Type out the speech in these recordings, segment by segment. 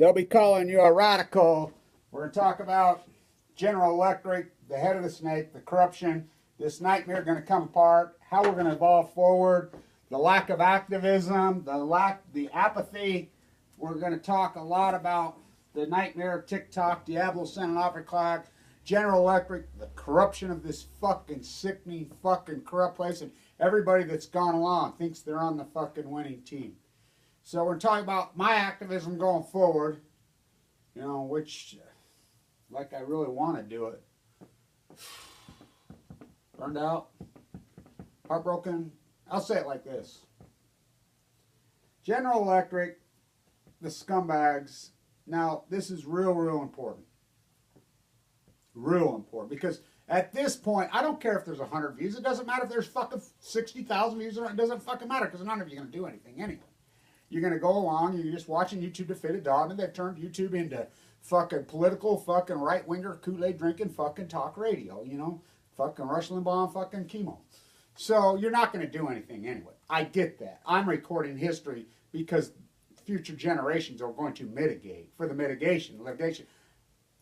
They'll be calling you a radical. We're going to talk about General Electric, the head of the snake, the corruption, this nightmare going to come apart, how we're going to evolve forward, the lack of activism, the apathy. We're going to talk a lot about the nightmare, TIC TOC, DIABLO, San Onofre clock, General Electric, the corruption of this fucking sickening, fucking corrupt place, and everybody that's gone along thinks they're on the fucking winning team. So we're talking about my activism going forward, you know, which, like I really want to do it. Burned out, heartbroken. I'll say it like this. General Electric, the scumbags. Now, this is real important. Real important. Because at this point, I don't care if there's 100 views. It doesn't matter if there's fucking 60,000 views. It doesn't fucking matter because none of you are going to do anything anyway. You're going to go along, you're just watching YouTube to fit a dog, and they've turned YouTube into fucking political, fucking right-winger, Kool-Aid drinking fucking talk radio, you know? Fucking Rush Limbaugh, fucking chemo. So you're not going to do anything anyway. I get that. I'm recording history because future generations are going to mitigate. For the litigation.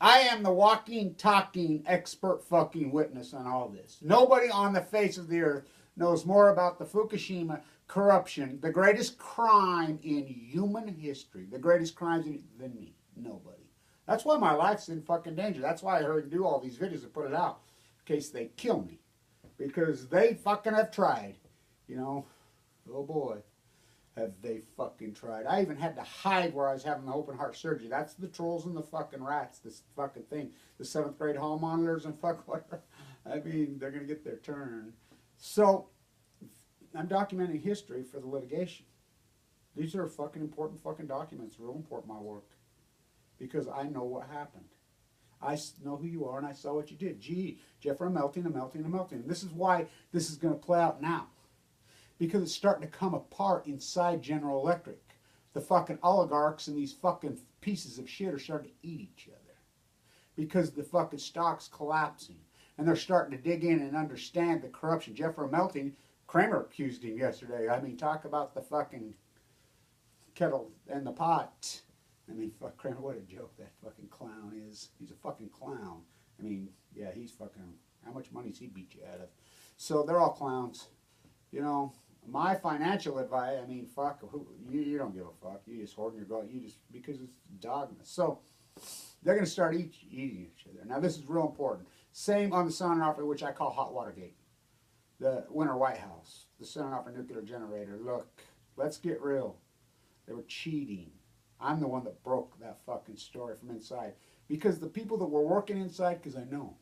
I am the walking, talking, expert fucking witness on all this. Nobody on the face of the earth knows more about the Fukushima corruption, the greatest crime in human history, the greatest crimes than me. Nobody. That's why my life's in fucking danger. That's why I heard do all these videos and put it out in case they kill me. Because they fucking have tried. You know, oh boy, have they fucking tried. I even had to hide where I was having the open heart surgery. That's the trolls and the fucking rats, this fucking thing. The 7th grade hall monitors and fuck whatever. I mean, they're going to get their turn. So, I'm documenting history for the litigation. These are fucking important fucking documents. Real important, my work. Because I know what happened. I know who you are and I saw what you did. Gee, Jeff, I'm melting. And this is why this is going to play out now. Because it's starting to come apart inside General Electric. The fucking oligarchs and these fucking pieces of shit are starting to eat each other. Because the fucking stock's collapsing. And they're starting to dig in and understand the corruption. Jeffrey Melting, Kramer accused him yesterday. I mean, talk about the fucking kettle and the pot. I mean, fuck Kramer, what a joke that fucking clown is. He's a fucking clown. I mean, yeah, he's fucking, how much money does he beat you out of? So they're all clowns. You know, my financial advice, I mean, fuck, you don't give a fuck. You just hoarding your gold. You just, because it's dogma. So they're going to start eating each other. Now, this is real important. Same on the San Onofre, which I call Hot Watergate. The Winter White House, the San Onofre nuclear generator. Look, let's get real. They were cheating. I'm the one that broke that fucking story from inside. Because the people that were working inside, because I know,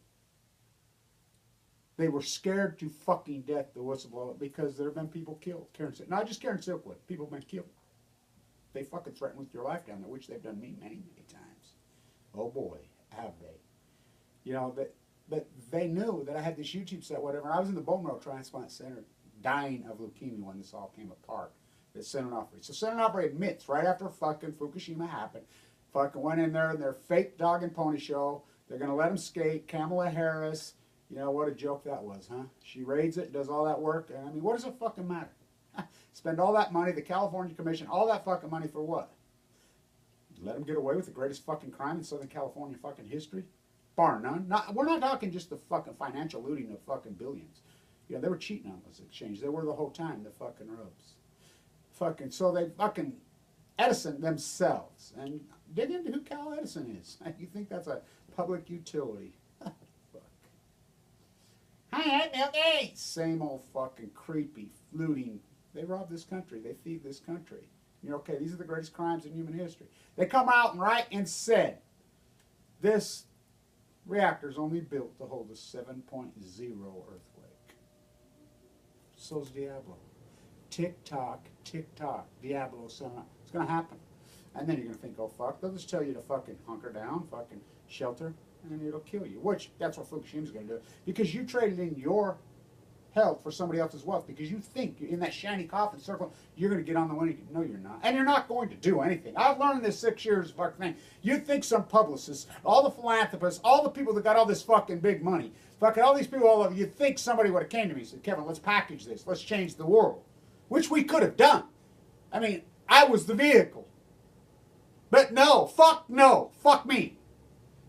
they were scared to fucking death, the whistleblower, because there have been people killed. Not just Karen Silkwood. People have been killed. They fucking threatened with your life down there, which they've done me many, many times. Oh boy, have they. You know, but they knew that I had this YouTube set, whatever. I was in the bone marrow transplant center dying of leukemia when this all came apart. At San Onofre. So San Onofre admits right after fucking Fukushima happened, fucking went in there in their fake dog and pony show. They're going to let them skate. Kamala Harris, you know, what a joke that was, huh? She raids it, does all that work. And I mean, what does it fucking matter? Spend all that money, the California Commission, all that fucking money for what? Let them get away with the greatest fucking crime in Southern California fucking history? Bar none. We're not talking just the fucking financial looting of fucking billions. You know, they were cheating on those exchanges. They were the whole time, the fucking rubs. Fucking, so they fucking Edison themselves. And dig into who Cal Edison is. You think that's a public utility. Fuck. Hi, Bill Gates. Same old fucking creepy, looting. They rob this country. They feed this country. You're okay, these are the greatest crimes in human history. They come out and said, this reactor's only built to hold a 7.0 earthquake. So's DIABLO. TIC TOC, DIABLO, San Onofre. It's going to happen. And then you're going to think, oh, fuck, they'll just tell you to fucking hunker down, fucking shelter, and then it'll kill you. Which, that's what Fukushima's going to do. Because you traded in your health for somebody else's wealth. Because you think in that shiny coffin circle, you're going to get on the winning. No, you're not. And you're not going to do anything. I've learned this 6 years fucking thing. You think some publicists, all the philanthropists, all the people that got all this fucking big money, fucking all these people all over, you think somebody would have came to me and said, Kevin, let's package this. Let's change the world. Which we could have done. I mean, I was the vehicle. But no, fuck me.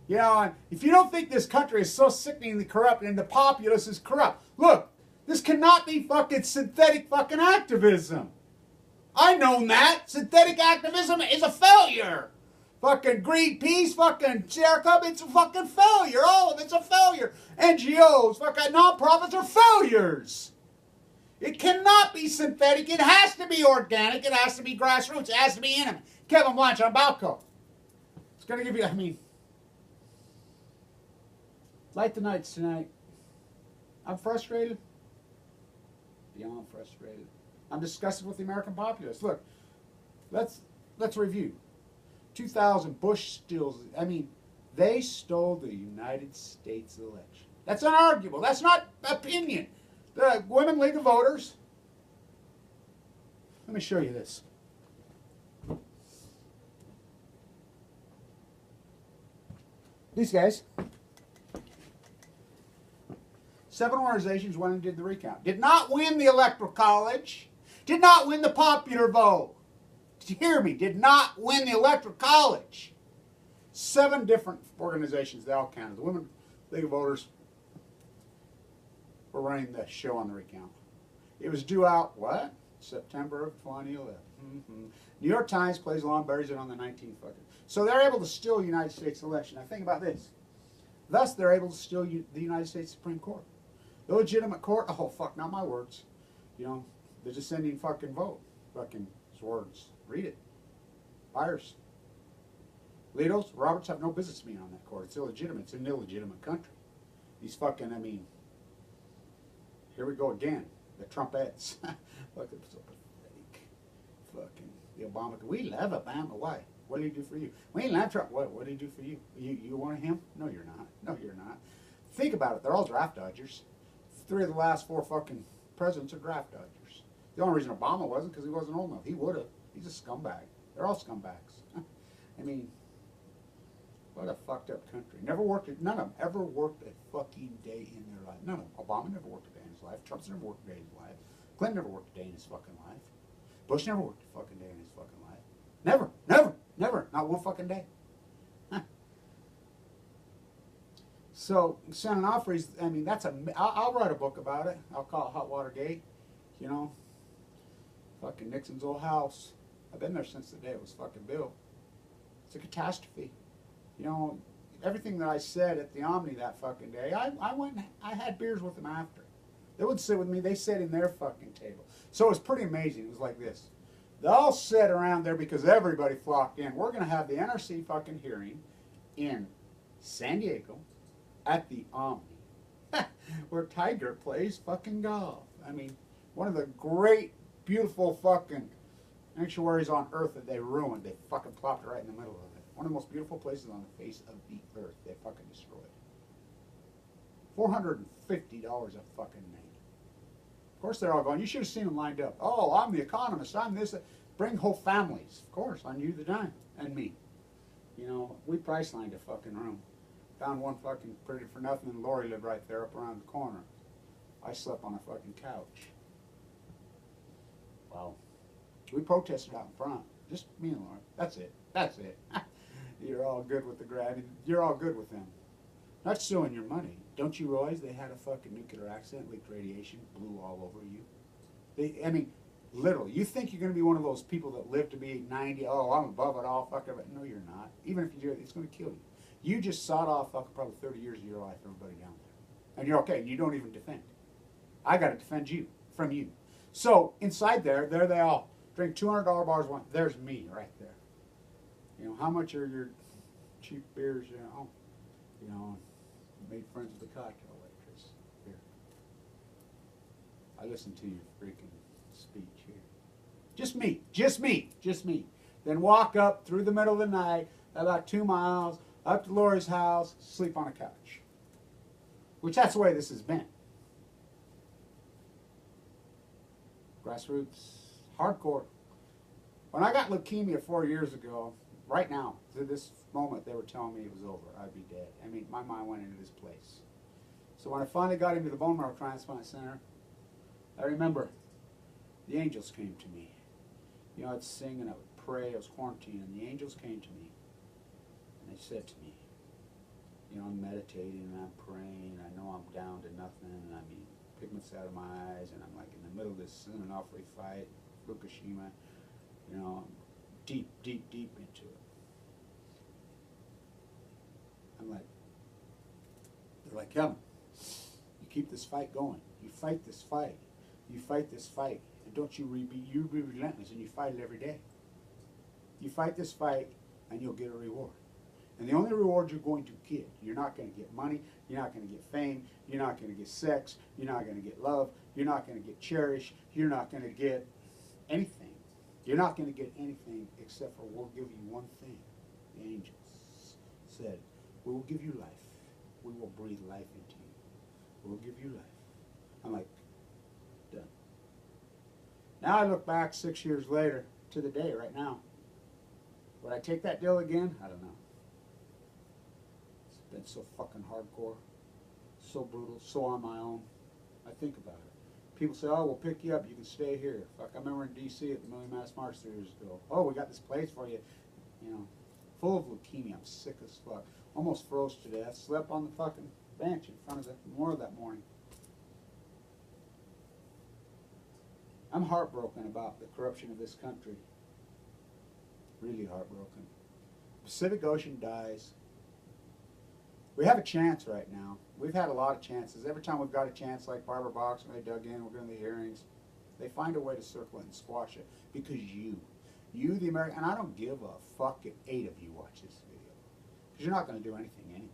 You know, if you don't think this country is so sickeningly corrupt and the populace is corrupt, look, this cannot be fucking synthetic fucking activism. I know that. Synthetic activism is a failure. Fucking Greenpeace, fucking Sierra Club, it's a fucking failure. All of it's a failure. NGOs, fucking nonprofits are failures. It cannot be synthetic. It has to be organic. It has to be grassroots. It has to be intimate. Kevin Blanch on Balco. It's going to give you, I mean, light the nights tonight. I'm frustrated. Beyond frustrated. I'm disgusted with the American populace. Look, let's review. 2000, Bush steals, I mean, they stole the United States election. That's unarguable. That's not opinion. The Women League of Voters. Let me show you this. These guys. 7 organizations went and did the recount. Did not win the Electoral College. Did not win the popular vote. Did you hear me? Did not win the Electoral College. 7 different organizations, they all counted. The Women League of Voters were running the show on the recount. It was due out, what? September of 2011. New York Times plays along, buries it on the 19th. So they're able to steal the United States election. Now think about this. Thus, they're able to steal the United States Supreme Court. The legitimate court, oh fuck, not my words. You know, the dissenting fucking vote. Fucking words. Read it. Buyers. Alito's, Roberts have no business being on that court. It's illegitimate. It's an illegitimate country. These fucking, I mean, here we go again. The Trumpettes. Fucking so pathetic. Fucking the Obama. We love Obama. Why? What did he do for you? We ain't love Trump. What did he do for you? You want him? No, you're not. No, you're not. Think about it. They're all draft dodgers. 3 of the last 4 fucking presidents are draft dodgers. The only reason Obama wasn't because he wasn't old enough. He would have. He's a scumbag. They're all scumbags. I mean, what a fucked up country. Never worked. None of them ever worked a fucking day in their life. None of them. Obama never worked a day in his life. Trump's never worked a day in his life. Clinton never worked a day in his fucking life. Bush never worked a fucking day in his fucking life. Never. Never. Never. Not one fucking day. Huh. So, San Onofre's, I mean, that's a, I'll write a book about it. I'll call it Hot Watergate. You know, fucking Nixon's old house. I've been there since the day it was fucking built. It's a catastrophe. You know, everything that I said at the Omni that fucking day, I went and I had beers with them after. They would sit with me. They sat in their fucking table. So it was pretty amazing. It was like this. They all sat around there because everybody flocked in. We're going to have the NRC fucking hearing in San Diego at the Omni, where Tiger plays fucking golf. I mean, one of the great, beautiful fucking sanctuaries on earth that they ruined. They fucking plopped right in the middle of it. One of the most beautiful places on the face of the earth. They fucking destroyed. $450 a fucking night. Of course they're all going, you should have seen them lined up. Oh, I'm the economist. I'm this. Bring whole families. Of course, on you the dime. And me. You know, we price lined a fucking room. Found one fucking pretty for nothing, and Lori lived right there up around the corner. I slept on a fucking couch. Wow. We protested out in front. Just me and Lori. That's it. That's it. You're all good with the grad. You're all good with them. Not suing your money. Don't you realize they had a fucking nuclear accident, leaked radiation, blew all over you? They, I mean, literally. You think you're going to be one of those people that live to be 90? Oh, I'm above it all. Fuck it. No, you're not. Even if you do, it's going to kill you. You just sawed off fucking probably 30 years of your life, everybody down there. And you're okay. And you don't even defend. I got to defend you from you. So inside there they all drink $200 bars of wine. There's me right there. You know, how much are your cheap beers? You know, made friends with the cocktail waitress. Here. I listened to your freaking speech here. Just me. Just me. Just me. Then walk up through the middle of the night, about 2 miles, up to Lori's house, sleep on a couch. Which that's the way this has been. Grassroots, hardcore. When I got leukemia 4 years ago, right now, to this moment, they were telling me it was over. I'd be dead. I mean, my mind went into this place. So when I finally got into the bone marrow transplant center, I remember the angels came to me. You know, I'd sing and I would pray. I was quarantined, and the angels came to me, and they said to me, you know, I'm meditating and I'm praying. I know I'm down to nothing, and I mean, pigments out of my eyes, and I'm like in the middle of this San Onofre fight, Fukushima. You know, I'm deep, deep, deep into it. I'm like, they're like, Kevin, you keep this fight going. You fight this fight. You fight this fight. And don't you be relentless, and you fight it every day. You fight this fight, and you'll get a reward. And the only reward you're going to get, you're not going to get money, you're not going to get fame, you're not going to get sex, you're not going to get love, you're not going to get cherished, you're not going to get anything. You're not going to get anything except for we'll give you one thing. The angels said, we will give you life. We will breathe life into you. We'll give you life. I'm like, done. Now I look back 6 years later to the day right now. Would I take that deal again? I don't know. It's been so fucking hardcore, so brutal, so on my own. I think about it. People say, oh, we'll pick you up, you can stay here. Fuck, I remember in D.C. at the Million Mass March 3 years ago. Oh, we got this place for you. You know, full of leukemia. I'm sick as fuck. Almost froze to death. Slept on the fucking bench in front of the memorial that morning. I'm heartbroken about the corruption of this country. Really heartbroken. Pacific Ocean dies. We have a chance right now. We've had a lot of chances. Every time we've got a chance, like Barbara Box, when they dug in, we're doing the hearings, they find a way to circle it and squash it. Because you, the American, and I don't give a fuck if 8 of you watch this video. Because you're not going to do anything anyway.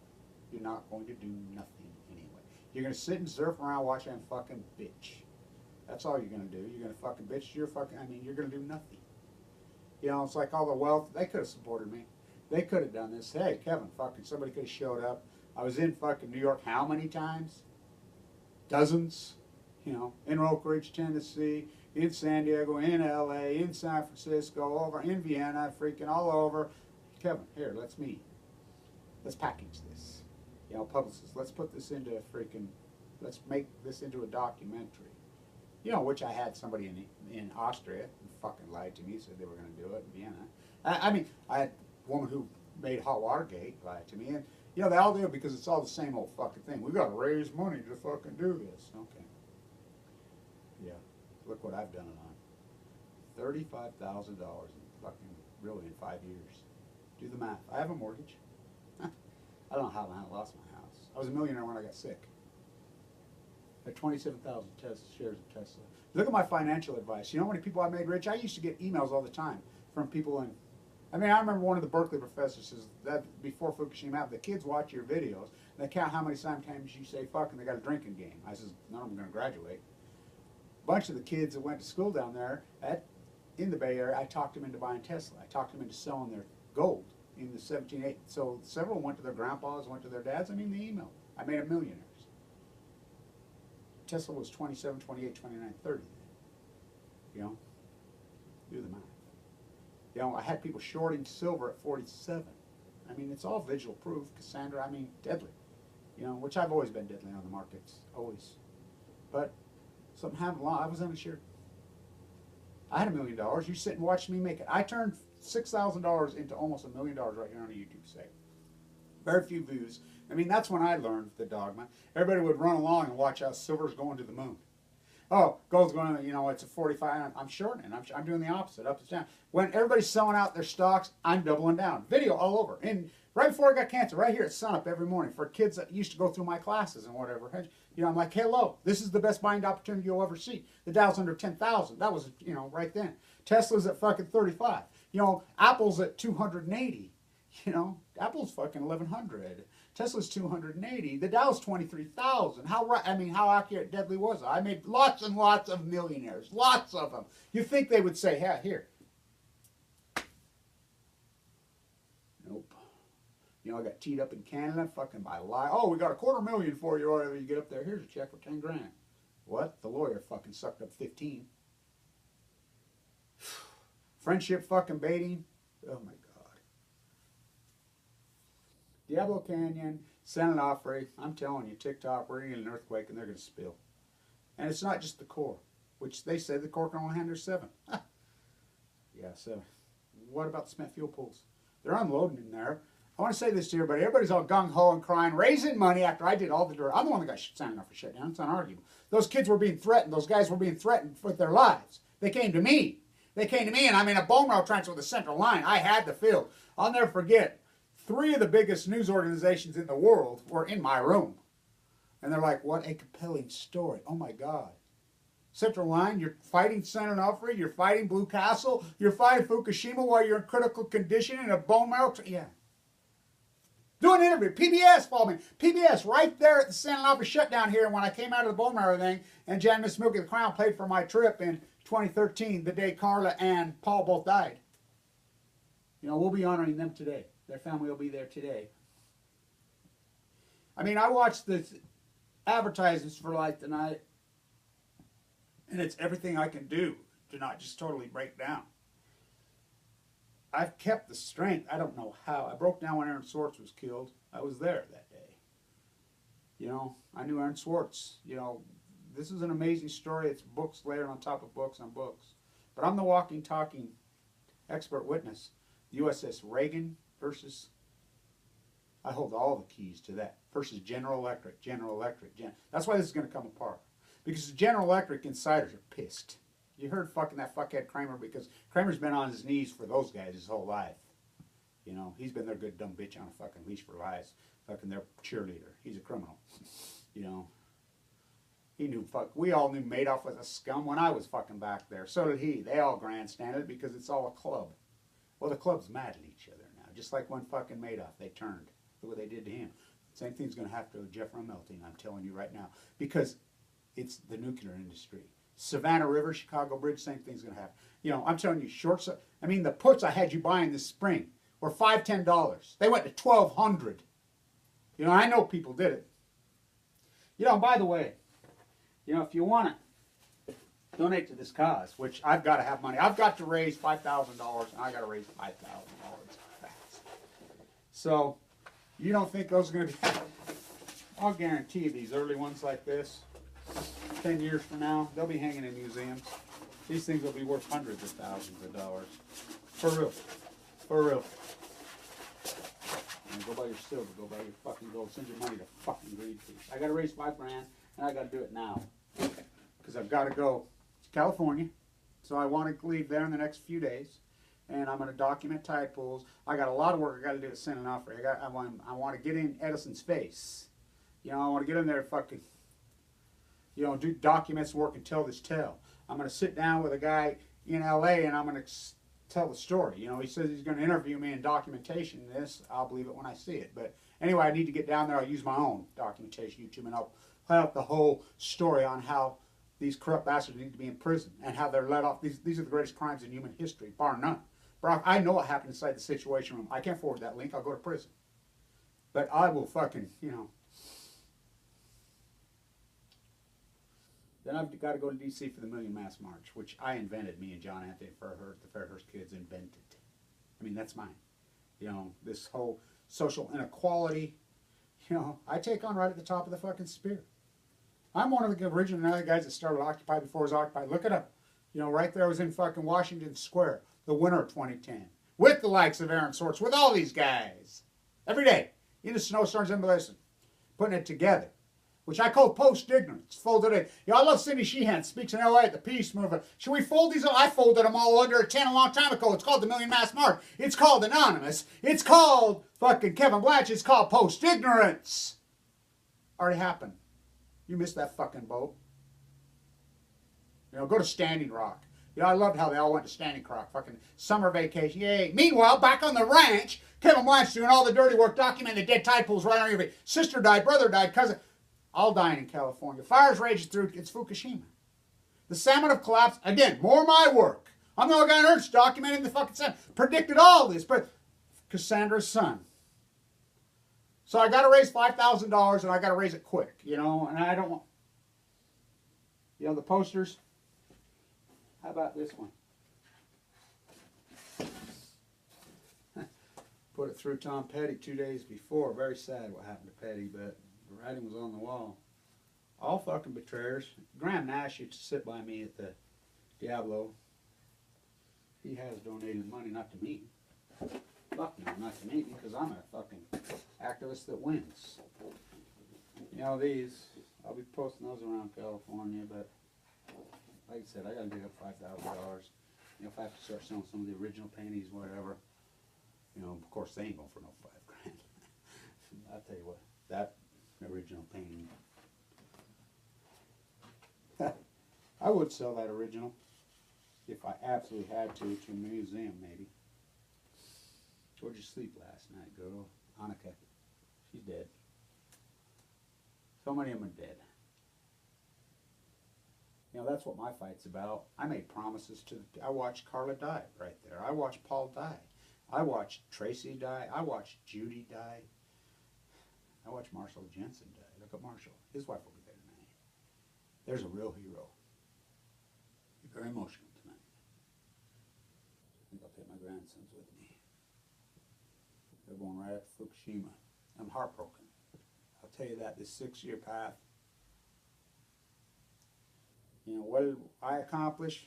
You're not going to do nothing anyway. You're going to sit and surf around watching them fucking bitch. That's all you're going to do. You're going to fucking bitch. You're going to do nothing. You know, it's like all the wealth, they could have supported me. They could have done this. Hey, Kevin, fucking somebody could have showed up. I was in fucking New York how many times? Dozens. You know, in Oak Ridge, Tennessee, in San Diego, in LA, in San Francisco, over in Vienna, freaking all over. Kevin, here, let's meet. Let's package this. You know, publicists, let's put this into let's make this into a documentary. You know, which I had somebody in Austria who fucking lied to me, said they were going to do it in Vienna. I mean, I had a woman who made Hot Watergate lie to me, and you know, they all do it because it's all the same old fucking thing. We got to raise money to fucking do this. Okay. Yeah. Look what I've done it on. $35,000 in fucking, really, in 5 years. Do the math. I have a mortgage. I don't know how I lost my house. I was a millionaire when I got sick. I had 27,000 shares of Tesla. Look at my financial advice. You know how many people I made rich? I used to get emails all the time from people in, I mean, I remember one of the Berkeley professors says that before Fukushima, the kids watch your videos, and they count how many times you say fuck, and they got a drinking game. I says, none of them are going to graduate. A bunch of the kids that went to school down there in the Bay Area, I talked them into buying Tesla. I talked them into selling their gold in the 1780s. So several went to their grandpas, went to their dads. I mean, the email. I made them millionaires. Tesla was 27, 28, 29, 30 then. You know, do the math. You know, I had people shorting silver at 47. I mean, it's all visual proof. Cassandra, I mean, deadly. You know, which I've always been deadly on the markets, always. But something happened along. I was uninsured. I had $1 million. You sit and watch me make it. I turned $6,000 into almost $1 million right here on a YouTube site. Very few views. I mean, that's when I learned the dogma. Everybody would run along and watch how silver's going to the moon. Oh, gold's going to, you know, it's a 45. I'm shorting. I'm doing the opposite, up and down. When everybody's selling out their stocks, I'm doubling down. Video all over. And right before I got cancer, right here at sunup every morning for kids that used to go through my classes and whatever. You know, I'm like, hello, this is the best buying opportunity you'll ever see. The Dow's under 10,000. That was, you know, right then. Tesla's at fucking 35. You know, Apple's at 280. You know, Apple's fucking 1,100. Tesla's 280. The Dow's 23,000. How accurate, deadly was I? I made lots and lots of millionaires. Lots of them. You think they would say, yeah, here. Nope. You know, I got teed up in Canada, fucking by lie. Oh, we got $250,000 for you, or whatever. You get up there, here's a check for 10 grand. What? The lawyer fucking sucked up 15. Friendship fucking baiting. Oh my God. Diablo Canyon, San Onofre, I'm telling you, TIC TOC, we're going to get an earthquake and they're going to spill. And it's not just the core, which they say the core can only handle 7. Yeah, 7. what about the spent fuel pools? They're unloading in there. I want to say this to everybody. Everybody's all gung-ho and crying, raising money after I did all the dirt. I'm the one that got San Onofre shut down. It's unarguable. Those kids were being threatened. Those guys were being threatened with their lives. They came to me. They came to me, and I'm in a bone marrow transplant with a central line. I had the field. I'll never forget. 3 of the biggest news organizations in the world were in my room. And they're like, what a compelling story. Oh, my God. Central line, you're fighting San Onofre, you're fighting Blue Castle, you're fighting Fukushima while you're in critical condition in a bone marrow. Yeah. Do an interview. PBS followed me. PBS right there at the San Onofre shutdown here when I came out of the bone marrow thing, and Jan Miss Milky the Crown paid for my trip in 2013, the day Carla and Paul both died. You know, we'll be honoring them today. Their family will be there today. I mean, I watched the advertisements for Light tonight, and it's everything I can do to not just totally break down. I've kept the strength. I don't know how. I broke down when Aaron Swartz was killed. I was there that day. You know, I knew Aaron Swartz. You know, this is an amazing story. It's books layered on top of books on books. But I'm the walking, talking expert witness. The U.S.S. Reagan versus, I hold all the keys to that, versus General Electric. That's why this is going to come apart. Because the General Electric insiders are pissed. You heard fucking that fuckhead Kramer, because Kramer's been on his knees for those guys his whole life. You know, he's been their good dumb bitch on a fucking leash for lies. Fucking their cheerleader. He's a criminal. You know. He knew we all knew Madoff was a scum when I was fucking back there. So did he. They all grandstanded because it's all a club. Well, the club's mad at each other now. Just like when fucking Madoff, they turned. Look what they did to him. Same thing's going to happen to Jeff Melting, I'm telling you right now. Because it's the nuclear industry. Savannah River, Chicago Bridge, same thing's going to happen. You know, I'm telling you, I mean, the puts I had you buying this spring were $5, $10. They went to $1,200. You know, I know people did it. You know, by the way, you know, if you want to donate to this cause, which I've got to have money. I've got to raise $5,000, and I got to raise $5,000 fast. So, you don't think those are going to be... I'll guarantee you these early ones like this, 10 years from now, they'll be hanging in museums. These things will be worth hundreds of thousands of dollars. For real. For real. And go buy your silver, go buy your fucking gold, send your money to fucking Greenpeace. I got to raise $5 grand, and I got to do it now. Because I've got to go to California. So I want to leave there in the next few days. And I'm going to document tide pools. I got a lot of work I got to do at San Onofre. I want to get in Edison's face. You know, I want to get in there and fucking, you know, do documents, work, and tell this tale. I'm going to sit down with a guy in L.A. and I'm going to tell the story. You know, he says he's going to interview me in documentation. I'll believe it when I see it. But anyway, I need to get down there. I'll use my own documentation, YouTube, and I'll play out the whole story on how these corrupt bastards need to be in prison and how they're let off. These are the greatest crimes in human history, bar none. Brock, I know what happened inside the Situation Room. I can't forward that link. I'll go to prison. But I will fucking, you know. Then I've got to go to D.C. for the Million Mass March, which I invented. Me and John Anthony Fairhurst, the Fairhurst kids, invented. I mean, that's mine. You know, this whole social inequality, you know, I take on right at the top of the fucking spear. I'm one of the original guys that started Occupy before it was Occupy. Look it up. You know, right there I was in fucking Washington Square, the winter of 2010, with the likes of Aaron Swartz, with all these guys. Every day, in the snowstorms and listen, putting it together. Which I call post-ignorance, folded in. You know, I love Cindy Sheehan, speaks in L.A. at the Peace Movement. Should we fold these? I folded them all under a 10 a long time ago. It's called the Million Mass March. It's called Anonymous. It's called fucking Kevin Blanch. It's called post-ignorance. Already happened. You missed that fucking boat. You know, go to Standing Rock. You know, I loved how they all went to Standing Rock. Fucking summer vacation. Yay. Meanwhile, back on the ranch, Kevin Blanch doing all the dirty work, documenting the dead tide pools right on your feet. Sister died, brother died, cousin... All dying in California. Fires raging through. It's Fukushima. The salmon have collapsed. Again, more of my work. I'm the only guy on earth documenting the fucking salmon. Predicted all this. But Cassandra's son. So I got to raise $5,000 and I got to raise it quick. You know, and I don't want... You know, the posters. How about this one? Put it through Tom Petty 2 days before. Very sad what happened to Petty, but... The writing was on the wall. All fucking betrayers. Graham Nash used to sit by me at the DIABLO. He has donated money, not to me. Fuck no, not to me, because I'm a fucking activist that wins. You know, these, I'll be posting those around California, but like I said, I gotta dig up $5,000. You know, if I have to start selling some of the original paintings, whatever, you know, of course they ain't going for no $5 grand. I'll tell you what, that original painting, I would sell that original if I absolutely had to a museum, maybe. Where'd you sleep last night, girl? Annika. She's dead. So many of them are dead. You know, that's what my fight's about. I made promises to, I watched Carla die right there. I watched Paul die. I watched Tracy die. I watched Judy die. I watched Marshall Jensen die. Look at Marshall. His wife will be there tonight. There's a real hero. You're very emotional tonight. I think I'll take my grandsons with me. They're going right up to Fukushima. I'm heartbroken. I'll tell you that, this 6-year path. You know, what did I accomplish?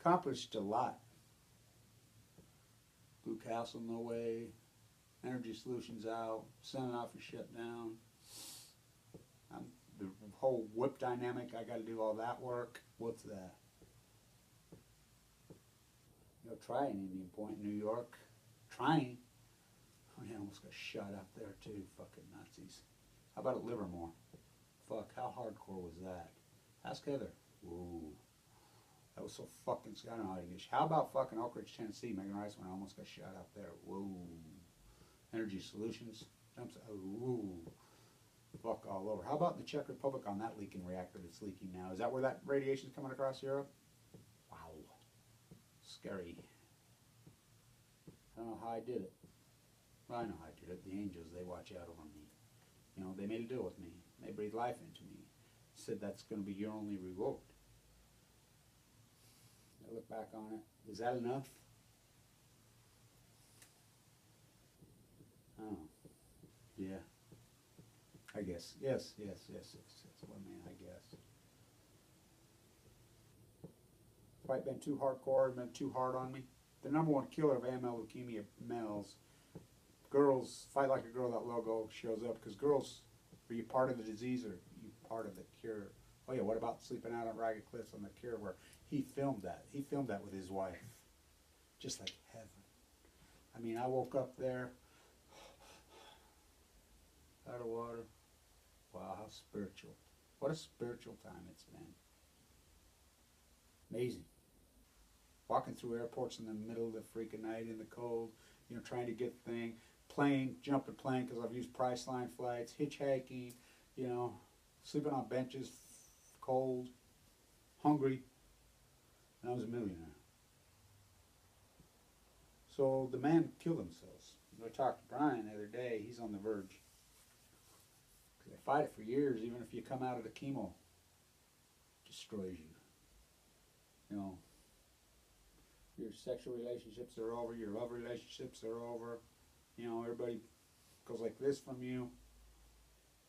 Accomplished a lot. Blue Castle, no way. Energy Solutions out. San Onofre shut down. The whole whip dynamic, I got to do all that work. What's that? You know, trying Indian Point, New York. Trying. Oh, yeah, I almost got shot out there too. Fucking Nazis. How about at Livermore? Fuck, how hardcore was that? Ask Heather. Ooh. That was so fucking scary. I don't know how to get shot. How about fucking Oak Ridge, Tennessee? Megan Rice when I almost got shot out there. Whoa. Energy Solutions. Jumps. Ooh. Fuck all over. How about the Czech Republic on that leaking reactor that's leaking now? Is that where that radiation's coming across Europe? Wow. Scary. I don't know how I did it. Well, I know how I did it. The angels, they watch out over me. You know, they made a deal with me. They breathed life into me. Said that's going to be your only reward. I look back on it. Is that enough? Oh, yeah. I guess. Yes. Well, man, I guess. Fight been too hardcore, been too hard on me. The #1 killer of AML leukemia males. Girls, Fight Like a Girl, that logo shows up because girls, are you part of the disease or are you part of the cure? Oh yeah, what about sleeping out on Ragged Cliffs on the Cure where he filmed that? He filmed that with his wife. Just like heaven. I mean, I woke up there, out of water. Wow, how spiritual. What a spiritual time it's been. Amazing. Walking through airports in the middle of the freaking night in the cold, you know, trying to get thing, plane, jumping plane because I've used Priceline flights, hitchhiking, you know, sleeping on benches, cold, hungry, and I was a millionaire. So the man killed themselves. I talked to Brian the other day, he's on the verge. They fight it for years, even if you come out of the chemo, it destroys you. You know, your sexual relationships are over, your love relationships are over. You know, everybody goes like this from you.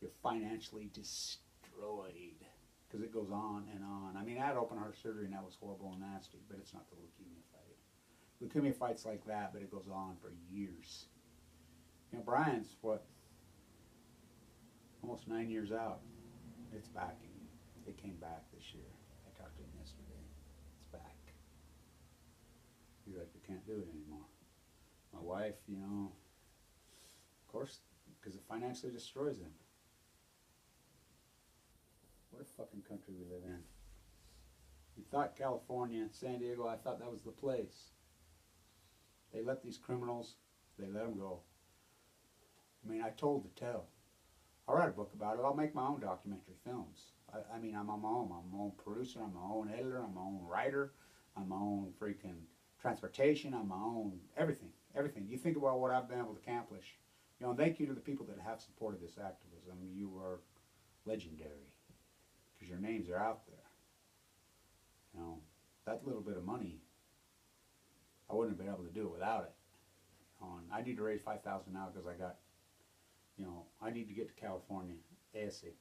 You're financially destroyed because it goes on and on. I mean, I had open heart surgery and that was horrible and nasty, but it's not the leukemia fight. Leukemia fight's like that, but it goes on for years. You know, Brian's what? Almost 9 years out. It's back. It came back this year. I talked to him yesterday. It's back. He's like, I can't do it anymore. My wife, you know, of course, because it financially destroys them. What a fucking country we live in. You thought California, San Diego, I thought that was the place. They let these criminals, they let them go. I mean, I told the tale. I'll write a book about it. I'll make my own documentary films. I mean, I'm my own producer, I'm my own editor, I'm my own writer, I'm my own freaking transportation, I'm my own everything. You think about what I've been able to accomplish. You know, and thank you to the people that have supported this activism. You are legendary because your names are out there. You know, that little bit of money, I wouldn't have been able to do it without it. You know, and I need to raise $5,000 now because I got, you know, I need to get to California ASAP.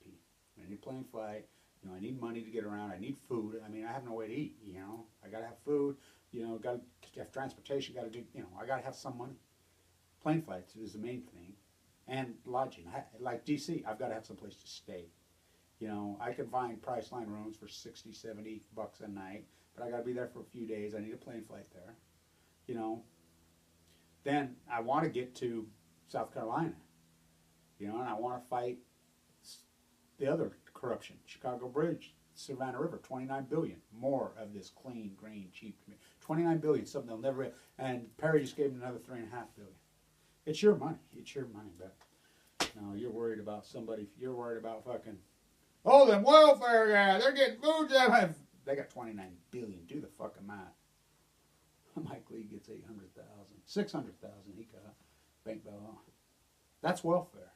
I need a plane flight. You know, I need money to get around. I need food. I mean, I have no way to eat, you know. I got to have food. You know, got to have transportation, got to do, you know, I got to have some money. Plane flights is the main thing. And lodging. Like DC, I've got to have some place to stay. You know, I can find Priceline rooms for 60, 70 bucks a night, but I got to be there for a few days. I need a plane flight there. You know, then I want to get to South Carolina. You know, and I want to fight the other corruption. Chicago Bridge, Savannah River, 29 billion. More of this clean, green, cheap. 29 billion, something they'll never. And Perry just gave them another 3.5 billion. It's your money. It's your money, but no, you're worried about somebody. You're worried about fucking. Oh, them welfare guys, they're getting food. They got 29 billion. Do the fucking math. Mike Lee gets 800,000, 600,000. He got bank balance. That's welfare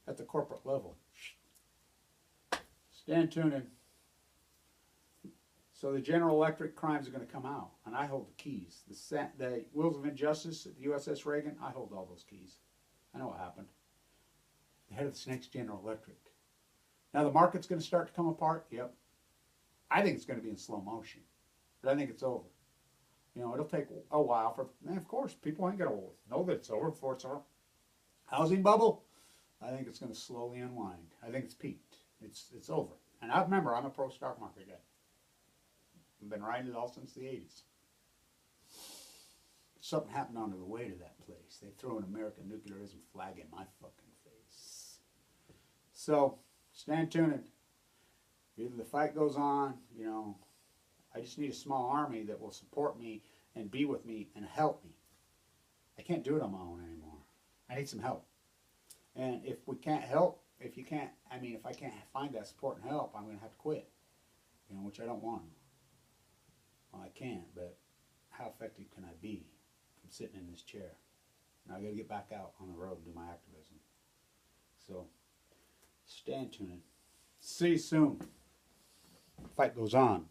at the corporate level. Stand tuned in. So the General Electric crimes are going to come out, and I hold the keys. The Wheels of Injustice at the USS Reagan, I hold all those keys. I know what happened. The head of the snake's General Electric. Now the market's going to start to come apart. Yep. I think it's going to be in slow motion, but I think it's over. You know, it'll take a while for. And of course, people ain't going to know that it's over before it's over. Housing bubble. I think it's going to slowly unwind. I think it's peaked. It's over. And I remember, I'm a pro stock market guy. I've been riding it all since the 80s. Something happened on the way to that place. They threw an American nuclearism flag in my fucking face. So, stand tuned. Either the fight goes on, you know, I just need a small army that will support me and be with me and help me. I can't do it on my own anymore. I need some help. And if we can't help, if I can't find that support and help, I'm going to have to quit. You know, which I don't want. Well, I can, but how effective can I be from sitting in this chair? Now I got to get back out on the road and do my activism. So, stand tuned. See you soon. Fight goes on,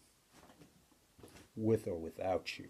with or without you.